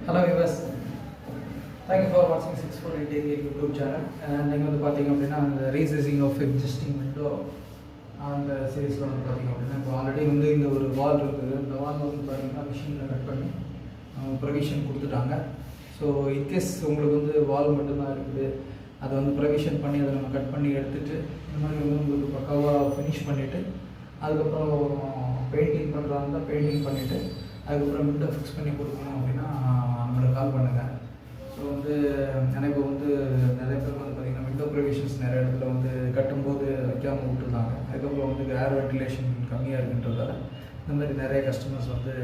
Hello viewers, thank you for watching 6488 YouTube channel. நீங்கள் வந்து பார்த்தீங்க அப்படின்னா அந்த ரீசைசிங் ஆஃப் எக்ஸிஸ்டிங் விண்டோ அந்த சீரீஸில் வந்து பார்த்தீங்க அப்படின்னா இப்போ ஆல்ரெடி வந்து இந்த ஒரு வால் இருக்குது. இந்த வால் வந்து பார்த்தீங்கன்னா மிஷினில் கட் பண்ணி ப்ரொவிஷன் கொடுத்துட்டாங்க. ஸோ இன்கேஸ் உங்களுக்கு வந்து வால் மட்டும்தான் இருக்குது, அதை வந்து ப்ரொவிஷன் பண்ணி அதை நம்ம கட் பண்ணி எடுத்துகிட்டு இந்த மாதிரி வந்து உங்களுக்கு பக்காவாக ஃபினிஷ் பண்ணிவிட்டு அதுக்கப்புறம் பெயிண்டிங் பண்ணுறதா இருந்தால் பெயிண்டிங் பண்ணிவிட்டு அதுக்கப்புறம் விண்டோ ஃபிக்ஸ் பண்ணி கொடுக்கணும் அப்படின்னா நம்மளுக்கு கால் பண்ணுங்கள். ஸோ வந்து எனக்கு வந்து நிறைய பேர் வந்து பார்த்திங்கன்னா விண்டோ ப்ரொவிஷன்ஸ் நிறைய இடத்துல வந்து கட்டும்போது வைக்காமல் விட்டுருந்தாங்க. அதுக்கப்புறம் வந்து ஏர் வென்டிலேஷன் கம்மியாக இருக்குன்றதால இந்த மாதிரி நிறைய கஸ்டமர்ஸ் வந்து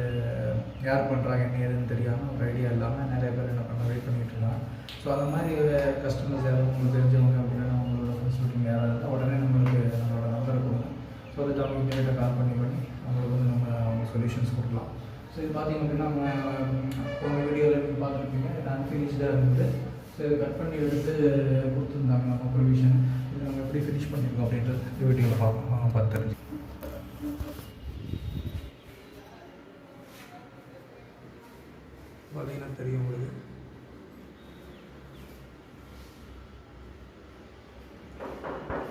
ஏர் பண்ணுறாங்க என்ன ஏதுன்னு தெரியாமல் ஒரு ஐடியா இல்லாமல் நிறைய பேர் என்ன பண்ண வெயிட் பண்ணிகிட்டு இருக்காங்க. ஸோ அந்த மாதிரி கஸ்டமர்ஸ் யாரும் உங்களுக்கு தெரிஞ்சவங்க அப்படின்னா அவங்களோட ஃப்ரெண்ட்ஸ் மீட்டிங் யாராவது இருந்தால் உடனே நம்மளுக்கு நம்மளோட நம்பரை கொடுங்க. ஸோ அதுக்கு அவங்க இமீடியட்டாக கால் பண்ணி அவங்களுக்கு வந்து நம்ம அவங்க சொல்யூஷன்ஸ் கொடுக்கலாம். ஸோ இது பார்த்திங்க அப்படின்னா போன வீடியோவில் நீங்கள் பார்த்துருப்பீங்க, இது அன்ஃபினிஷ்டாக இருந்தது. ஸோ இது கட் பண்ணி எடுத்து கொடுத்துருந்தாங்க நம்ம ப்ரொவிஷன். இது நம்ம எப்படி ஃபினிஷ் பண்ணியிருக்கோம் அப்படின்றது இந்த வீடியோவில் பார்த்து தெரிஞ்சு பார்த்தீங்கன்னா தெரியும் உங்களுக்கு.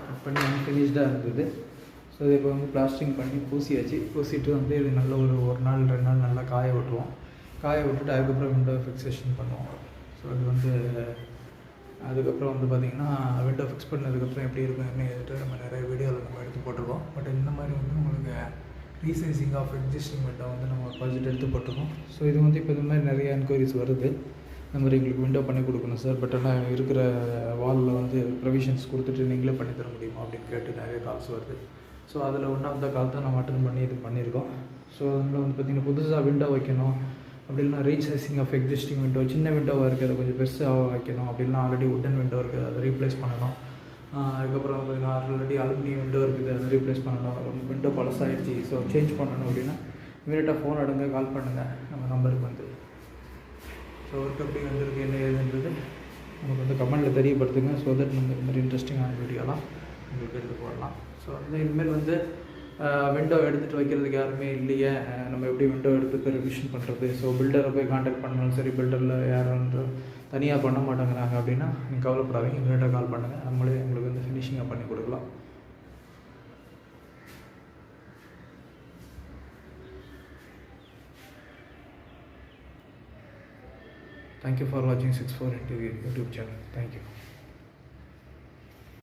கட் பண்ணி அன்ஃபினிஷ்டாக இருந்தது. ஸோ இது இப்போ வந்து பிளாஸ்டிங் பண்ணி பூசிட்டு வந்து இது நல்ல ஒரு நாள் 2 நாள் நல்லா காய விட்டுருவோம். காய விட்டுட்டு அதுக்கப்புறம் விண்டோ ஃபிக்ஸேஷன் பண்ணுவோம். ஸோ அது வந்து அதுக்கப்புறம் வந்து பார்த்திங்கன்னா விண்டோ ஃபிக்ஸ் பண்ணதுக்கப்புறம் எப்படி இருக்கும் என்ன ஏதுட்டு நம்ம நிறைய வீடியோவில் நம்ம எடுத்து போட்டிருக்கோம். பட் இந்த மாதிரி வந்து உங்களுக்கு ரீசைசிங் ஆஃப் எக்ஸிஸ்டிங் விண்டோ வந்து நம்ம ப்ராஜெக்ட் எடுத்து போட்டிருக்கோம். ஸோ இது வந்து இப்போ இந்த மாதிரி நிறைய என்கொயரிஸ் வருது. இந்த மாதிரி எங்களுக்கு விண்டோ பண்ணி கொடுக்கணும் சார், பட் ஆனால் இருக்கிற வாலில் வந்து ப்ரொவிஷன்ஸ் கொடுத்துட்டு நீங்களே பண்ணி தர முடியுமா அப்படின்னு கேட்டு நிறைய கால்ஸ் வருது. ஸோ அதில் ஒன் ஆஃப் த கால் தான் நம்ம அட்டன் பண்ணி இது பண்ணியிருக்கோம். ஸோ அதில் வந்து பார்த்திங்கன்னா புதுசாக விண்டோ வைக்கணும் அப்படி இல்லைனா ரீசைசிங் ஆஃப் எக்ஸிஸ்டிங் விண்டோ, சின்ன விண்டோவாக இருக்குது அதை கொஞ்சம் பெருசாக வைக்கணும் அப்படின்னா ஆல்ரெடி உட்டன் விண்டோ இருக்குது அதை ரீப்ளேஸ் பண்ணணும். அதுக்கப்புறம் பார்த்திங்கன்னா ஆல்ரெடி அலுமினியம் விண்டோ இருக்குது அதை ரீப்ளேஸ் பண்ணணும். விண்டோ பழசாகிடுச்சு ஸோ சேஞ்ச் பண்ணணும் அப்படின்னா இமீடியட்டாக ஃபோன் எடுங்க, கால் பண்ணுங்கள் நம்ம நம்பருக்கு வந்து. ஸோ ஒர்க் எப்படி வந்துருக்கு என்ன ஏதுன்றது நமக்கு வந்து கமெண்ட்டில் தெரியப்படுத்துங்க. ஸோ தட் நம்ம இந்த மாதிரி இன்ட்ரெஸ்டிங்கான வீடியோலாம் உங்களுக்கு எடுத்து போடலாம். ஸோ வந்து இனிமேல் வந்து விண்டோ எடுத்துகிட்டு வைக்கிறதுக்கு யாருமே இல்லையே, நம்ம எப்படி விண்டோ எடுத்து ரிவிஷன் பண்ணுறது. ஸோ பில்டரை போய் காண்டாக்ட் பண்ணாலும் சரி, பில்டரில் யாரும் தனியாக பண்ண மாட்டேங்கிறாங்க அப்படின்னா நீங்கள் கவலைப்படாதீங்க, இமீடியட்டாக கால் பண்ணுங்கள், நம்மளே உங்களுக்கு வந்து ஃபினிஷிங்காக பண்ணி கொடுக்கலாம். Thank you for watching 6488 YouTube channel. Thank you.